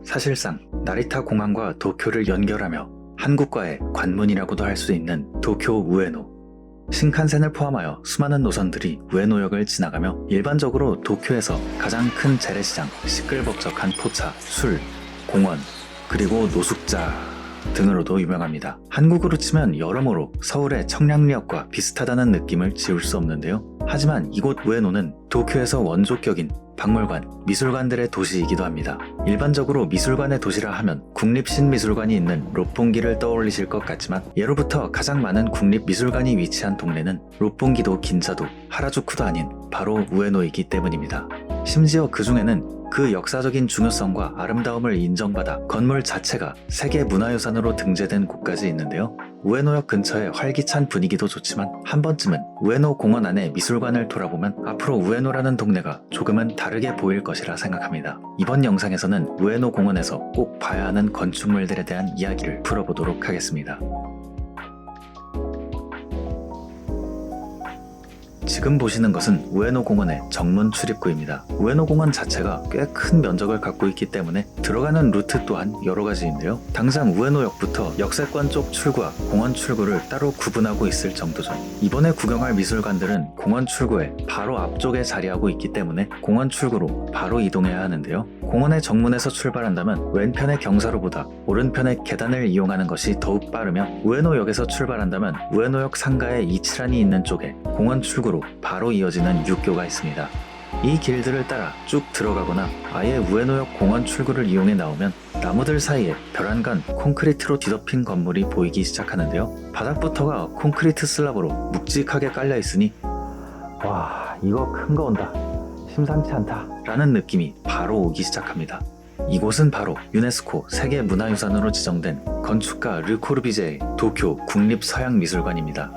사실상 나리타 공항과 도쿄를 연결하며 한국과의 관문이라고도 할 수 있는 도쿄 우에노. 신칸센을 포함하여 수많은 노선들이 우에노역을 지나가며 일반적으로 도쿄에서 가장 큰 재래시장, 시끌벅적한 포차, 술, 공원, 그리고 노숙자 등으로도 유명합니다. 한국으로 치면 여러모로 서울의 청량리역과 비슷하다는 느낌을 지울 수 없는데요. 하지만 이곳 우에노는 도쿄에서 원조격인 박물관, 미술관들의 도시이기도 합니다. 일반적으로 미술관의 도시라 하면 국립신미술관이 있는 롯본기를 떠올리실 것 같지만 예로부터 가장 많은 국립미술관이 위치한 동네는 롯본기도 긴자도 하라주쿠도 아닌 바로 우에노이기 때문입니다. 심지어 그 중에는 그 역사적인 중요성과 아름다움을 인정받아 건물 자체가 세계문화유산으로 등재된 곳까지 있는데요. 우에노역 근처의 활기찬 분위기도 좋지만 한 번쯤은 우에노 공원 안의 미술관을 돌아보면 앞으로 우에노라는 동네가 조금은 다르게 보일 것이라 생각합니다. 이번 영상에서는 우에노 공원에서 꼭 봐야 하는 건축물들에 대한 이야기를 풀어보도록 하겠습니다. 지금 보시는 것은 우에노 공원의 정문 출입구입니다. 우에노 공원 자체가 꽤 큰 면적을 갖고 있기 때문에 들어가는 루트 또한 여러 가지인데요. 당장 우에노역부터 역세권 쪽 출구와 공원 출구를 따로 구분하고 있을 정도죠. 이번에 구경할 미술관들은 공원 출구의 바로 앞쪽에 자리하고 있기 때문에 공원 출구로 바로 이동해야 하는데요. 공원의 정문에서 출발한다면 왼편의 경사로보다 오른편의 계단을 이용하는 것이 더욱 빠르며 우에노역에서 출발한다면 우에노역 상가에 이치란이 있는 쪽에 공원 출구로 바로 이어지는 육교가 있습니다. 이 길들을 따라 쭉 들어가거나 아예 우에노역 공원 출구를 이용해 나오면 나무들 사이에 벼란간 콘크리트로 뒤덮인 건물이 보이기 시작하는데요. 바닥부터가 콘크리트 슬랍으로 묵직하게 깔려 있으니 와, 이거 큰 거 온다, 심상치 않다 라는 느낌이 바로 오기 시작합니다. 이곳은 바로 유네스코 세계문화유산으로 지정된 건축가 르 코르비제의 도쿄 국립서양미술관입니다.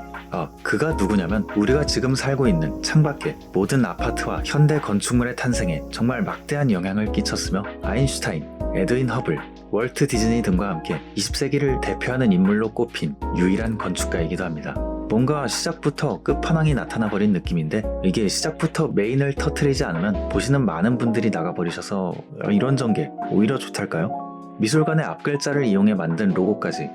그가 누구냐면 우리가 지금 살고 있는 창밖의 모든 아파트와 현대 건축물의 탄생에 정말 막대한 영향을 끼쳤으며 아인슈타인, 에드윈 허블, 월트 디즈니 등과 함께 20세기를 대표하는 인물로 꼽힌 유일한 건축가이기도 합니다. 뭔가 시작부터 끝판왕이 나타나버린 느낌인데 이게 시작부터 메인을 터트리지 않으면 보시는 많은 분들이 나가버리셔서 이런 전개 오히려 좋달까요? 미술관의 앞글자를 이용해 만든 로고까지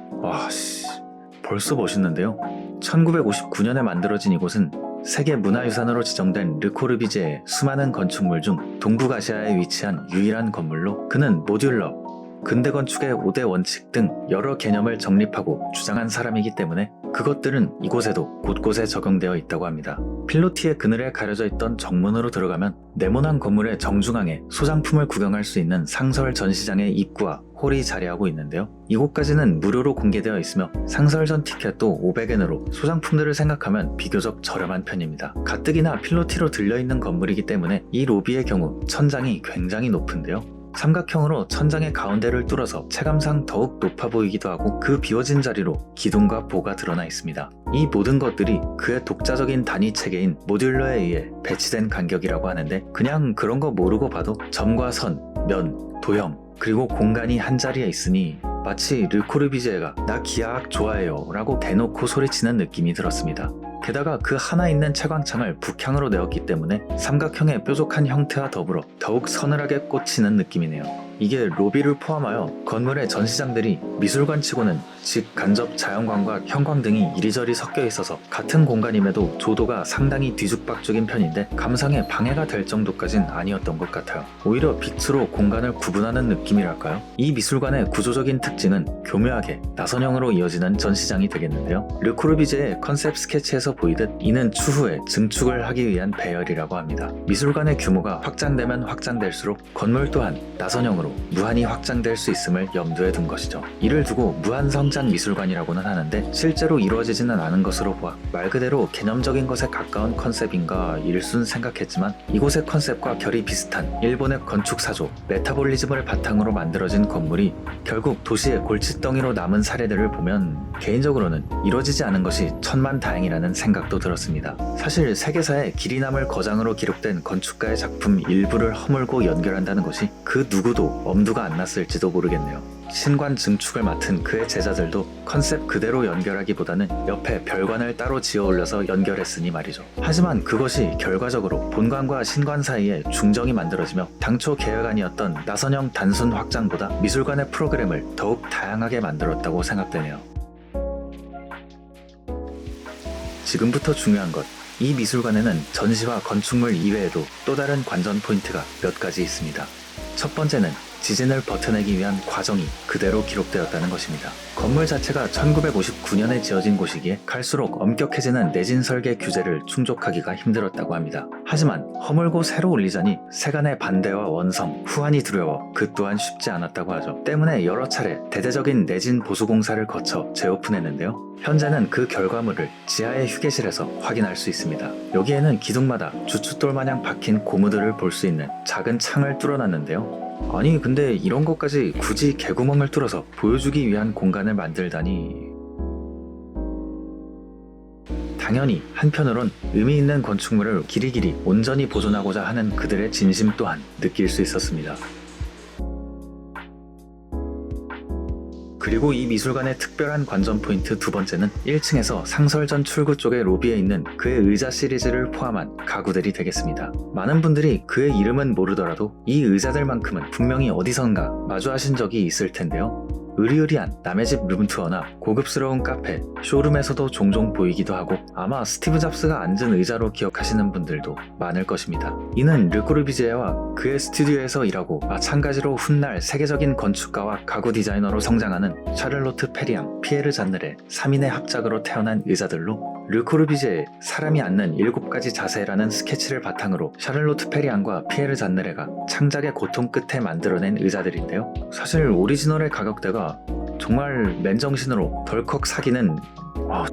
벌써 멋있는데요. 1959년에 만들어진 이곳은 세계문화유산으로 지정된 르 코르비제의 수많은 건축물 중 동북아시아에 위치한 유일한 건물로 그는 모듈러, 근대 건축의 5대 원칙 등 여러 개념을 정립하고 주장한 사람이기 때문에 그것들은 이곳에도 곳곳에 적용되어 있다고 합니다. 필로티의 그늘에 가려져 있던 정문으로 들어가면 네모난 건물의 정중앙에 소장품을 구경할 수 있는 상설 전시장의 입구와 홀이 자리하고 있는데요. 이곳까지는 무료로 공개되어 있으며 상설전 티켓도 500엔으로 소장품들을 생각하면 비교적 저렴한 편입니다. 가뜩이나 필로티로 들려있는 건물이기 때문에 이 로비의 경우 천장이 굉장히 높은데요. 삼각형으로 천장의 가운데를 뚫어서 체감상 더욱 높아 보이기도 하고 그 비워진 자리로 기둥과 보가 드러나 있습니다. 이 모든 것들이 그의 독자적인 단위 체계인 모듈러에 의해 배치된 간격이라고 하는데 그냥 그런 거 모르고 봐도 점과 선, 면, 도형, 그리고 공간이 한 자리에 있으니 마치 르 코르비제가 나 기하학 좋아해요 라고 대놓고 소리치는 느낌이 들었습니다. 게다가 그 하나 있는 채광창을 북향으로 내었기 때문에 삼각형의 뾰족한 형태와 더불어 더욱 서늘하게 꽂히는 느낌이네요. 이게 로비를 포함하여 건물의 전시장들이 미술관치고는 직간접 자연광과 형광 등이 이리저리 섞여 있어서 같은 공간임에도 조도가 상당히 뒤죽박죽인 편인데 감상에 방해가 될 정도까진 아니었던 것 같아요. 오히려 빛으로 공간을 구분하는 느낌이랄까요? 이 미술관의 구조적인 특징은 교묘하게 나선형으로 이어지는 전시장이 되겠는데요. 르 코르비제의 컨셉 스케치에서 보이듯 이는 추후에 증축을 하기 위한 배열이라고 합니다. 미술관의 규모가 확장되면 확장될수록 건물 또한 나선형으로 무한히 확장될 수 있음을 염두에 둔 것이죠. 이를 두고 무한성장 미술관이라고는 하는데 실제로 이루어지지는 않은 것으로 보아 말 그대로 개념적인 것에 가까운 컨셉인가 일순 생각했지만 이곳의 컨셉과 결이 비슷한 일본의 건축사조 메타볼리즘을 바탕으로 만들어진 건물이 결국 도시의 골칫덩이로 남은 사례들을 보면 개인적으로는 이루어지지 않은 것이 천만다행이라는 생각도 들었습니다. 사실 세계사에 길이 남을 거장으로 기록된 건축가의 작품 일부를 허물고 연결한다는 것이 그 누구도 엄두가 안 났을지도 모르겠네요. 신관 증축을 맡은 그의 제자들도 컨셉 그대로 연결하기보다는 옆에 별관을 따로 지어 올려서 연결했으니 말이죠. 하지만 그것이 결과적으로 본관과 신관 사이에 중정이 만들어지며 당초 계획안이었던 나선형 단순 확장보다 미술관의 프로그램을 더욱 다양하게 만들었다고 생각되네요. 지금부터 중요한 것, 이 미술관에는 전시와 건축물 이외에도 또 다른 관전 포인트가 몇 가지 있습니다. 첫 번째는 지진을 버텨내기 위한 과정이 그대로 기록되었다는 것입니다. 건물 자체가 1959년에 지어진 곳이기에 갈수록 엄격해지는 내진 설계 규제를 충족하기가 힘들었다고 합니다. 하지만 허물고 새로 올리자니 세간의 반대와 원성, 후환이 두려워 그 또한 쉽지 않았다고 하죠. 때문에 여러 차례 대대적인 내진 보수 공사를 거쳐 재오픈했는데요. 현재는 그 결과물을 지하의 휴게실에서 확인할 수 있습니다. 여기에는 기둥마다 주춧돌 마냥 박힌 고무들을 볼 수 있는 작은 창을 뚫어놨는데요. 아니 근데 이런 것까지 굳이 개구멍을 뚫어서 보여주기 위한 공간을 만들다니... 당연히 한편으론 의미 있는 건축물을 길이길이 온전히 보존하고자 하는 그들의 진심 또한 느낄 수 있었습니다. 그리고 이 미술관의 특별한 관전 포인트 두 번째는 1층에서 상설전 출구 쪽의 로비에 있는 그의 의자 시리즈를 포함한 가구들이 되겠습니다. 많은 분들이 그의 이름은 모르더라도 이 의자들만큼은 분명히 어디선가 마주하신 적이 있을 텐데요. 으리으리한 남의 집 룸투어나 고급스러운 카페, 쇼룸에서도 종종 보이기도 하고 아마 스티브 잡스가 앉은 의자로 기억하시는 분들도 많을 것입니다. 이는 르 코르비지에와 그의 스튜디오에서 일하고 마찬가지로 훗날 세계적인 건축가와 가구 디자이너로 성장하는 샤를로트 페리앙, 피에르 잔느레 3인의 합작으로 태어난 의자들로 르 코르비지에의 사람이 앉는 7가지 자세라는 스케치를 바탕으로 샤를로트 페리앙과 피에르 잔느레가 창작의 고통 끝에 만들어낸 의자들인데요. 사실 오리지널의 가격대가 정말 맨정신으로 덜컥 사기는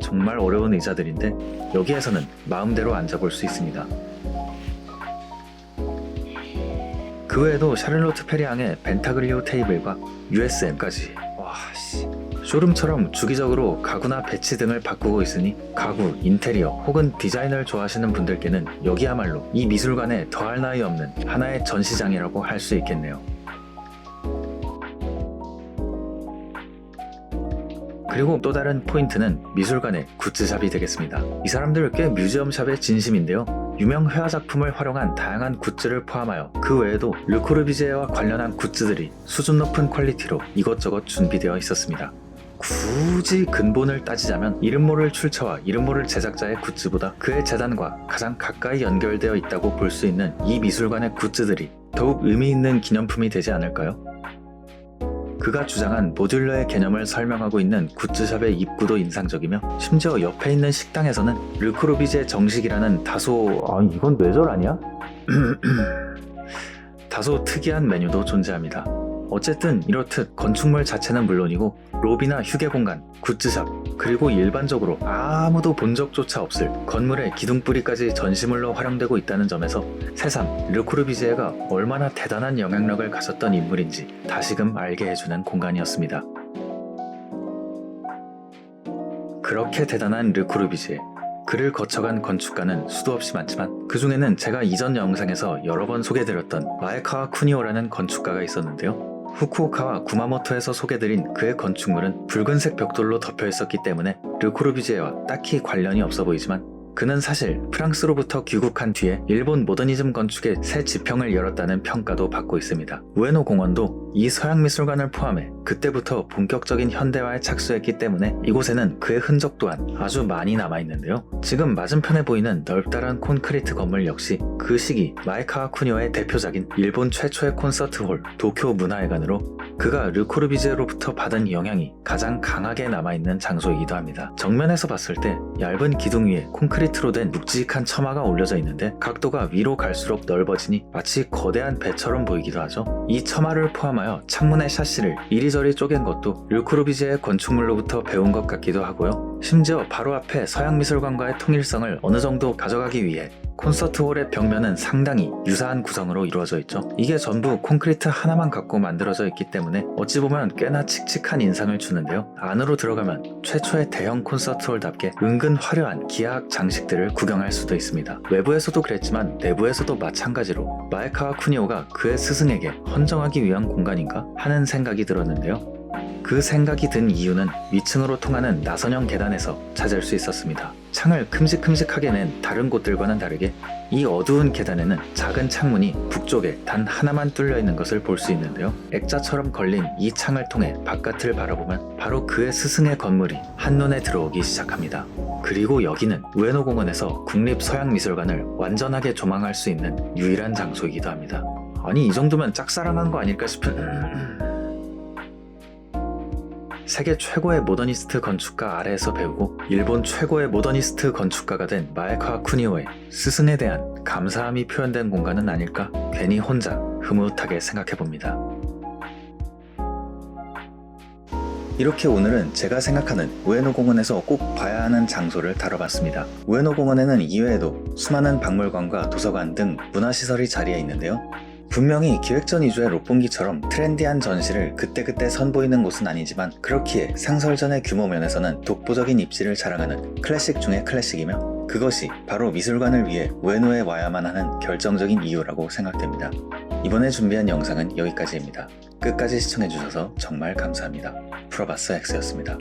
정말 어려운 의자들인데 여기에서는 마음대로 앉아볼 수 있습니다. 그 외에도 샤를로트 페리앙의 벤타글리오 테이블과 USM까지 쇼룸처럼 주기적으로 가구나 배치 등을 바꾸고 있으니 가구, 인테리어 혹은 디자인을 좋아하시는 분들께는 여기야말로 이 미술관에 더할 나위 없는 하나의 전시장이라고 할 수 있겠네요. 그리고 또 다른 포인트는 미술관의 굿즈샵이 되겠습니다. 이 사람들 꽤 뮤지엄샵의 진심인데요. 유명 회화 작품을 활용한 다양한 굿즈를 포함하여 그 외에도 르 코르비지에와 관련한 굿즈들이 수준 높은 퀄리티로 이것저것 준비되어 있었습니다. 굳이 근본을 따지자면 이름 모를 출처와 이름 모를 제작자의 굿즈보다 그의 재단과 가장 가까이 연결되어 있다고 볼 수 있는 이 미술관의 굿즈들이 더욱 의미 있는 기념품이 되지 않을까요? 그가 주장한 모듈러의 개념을 설명하고 있는 굿즈샵의 입구도 인상적이며 심지어 옆에 있는 식당에서는 르 코르비지에 정식이라는 다소... 이건 뇌절 아니야? 다소 특이한 메뉴도 존재합니다. 어쨌든 이렇듯 건축물 자체는 물론이고 로비나 휴게 공간, 굿즈샵, 그리고 일반적으로 아무도 본 적조차 없을 건물의 기둥뿌리까지 전시물로 활용되고 있다는 점에서 새삼 르 코르비지에가 얼마나 대단한 영향력을 가졌던 인물인지 다시금 알게 해주는 공간이었습니다. 그렇게 대단한 르 코르비지에, 그를 거쳐간 건축가는 수도 없이 많지만 그 중에는 제가 이전 영상에서 여러 번 소개드렸던 마에카와 쿠니오라는 건축가가 있었는데요. 후쿠오카와 구마모토에서 소개드린 그의 건축물은 붉은색 벽돌로 덮여 있었기 때문에 르 코르비지에와 딱히 관련이 없어 보이지만 그는 사실 프랑스로부터 귀국한 뒤에 일본 모더니즘 건축의 새 지평을 열었다는 평가도 받고 있습니다. 우에노 공원도 이 서양미술관을 포함해 그때부터 본격적인 현대화에 착수했기 때문에 이곳에는 그의 흔적 또한 아주 많이 남아있는데요. 지금 맞은편에 보이는 넓다란 콘크리트 건물 역시 그 시기 마에카와 쿠니오의 대표작인 일본 최초의 콘서트홀 도쿄 문화회관으로 그가 르 코르비지에로부터 받은 영향이 가장 강하게 남아있는 장소이기도 합니다. 정면에서 봤을 때 얇은 기둥 위에 콘크리트로 된 묵직한 처마가 올려져 있는데 각도가 위로 갈수록 넓어지니 마치 거대한 배처럼 보이기도 하죠. 이 처마를 포함하여 창문의 샤시를 이리저리 쪼갠 것도 르 코르비지에의 건축물로부터 배운 것 같기도 하고요. 심지어 바로 앞에 서양미술관과의 통일성을 어느 정도 가져가기 위해 콘서트홀의 벽면은 상당히 유사한 구성으로 이루어져 있죠. 이게 전부 콘크리트 하나만 갖고 만들어져 있기 때문에 어찌 보면 꽤나 칙칙한 인상을 주는데요. 안으로 들어가면 최초의 대형 콘서트홀답게 은근 화려한 기하학 장식들을 구경할 수도 있습니다. 외부에서도 그랬지만 내부에서도 마찬가지로 마에카와 쿠니오가 그의 스승에게 헌정하기 위한 공간인가 하는 생각이 들었는데요. 그 생각이 든 이유는 위층으로 통하는 나선형 계단에서 찾을 수 있었습니다. 창을 큼직큼직하게 낸 다른 곳들과는 다르게 이 어두운 계단에는 작은 창문이 북쪽에 단 하나만 뚫려 있는 것을 볼 수 있는데요. 액자처럼 걸린 이 창을 통해 바깥을 바라보면 바로 그의 스승의 건물이 한눈에 들어오기 시작합니다. 그리고 여기는 우에노 공원에서 국립서양미술관을 완전하게 조망할 수 있는 유일한 장소이기도 합니다. 아니 이 정도면 짝사랑한 거 아닐까 싶은... 세계 최고의 모더니스트 건축가 아래에서 배우고 일본 최고의 모더니스트 건축가가 된 마에카와 쿠니오의 스승에 대한 감사함이 표현된 공간은 아닐까 괜히 혼자 흐뭇하게 생각해봅니다. 이렇게 오늘은 제가 생각하는 우에노 공원에서 꼭 봐야 하는 장소를 다뤄봤습니다. 우에노 공원에는 이외에도 수많은 박물관과 도서관 등 문화시설이 자리해 있는데요. 분명히 기획전 위주의 롯본기처럼 트렌디한 전시를 그때그때 선보이는 곳은 아니지만 그렇기에 상설전의 규모 면에서는 독보적인 입지를 자랑하는 클래식 중의 클래식이며 그것이 바로 미술관을 위해 우에노에 와야만 하는 결정적인 이유라고 생각됩니다. 이번에 준비한 영상은 여기까지입니다. 끝까지 시청해주셔서 정말 감사합니다. 풀어봤어 X였습니다.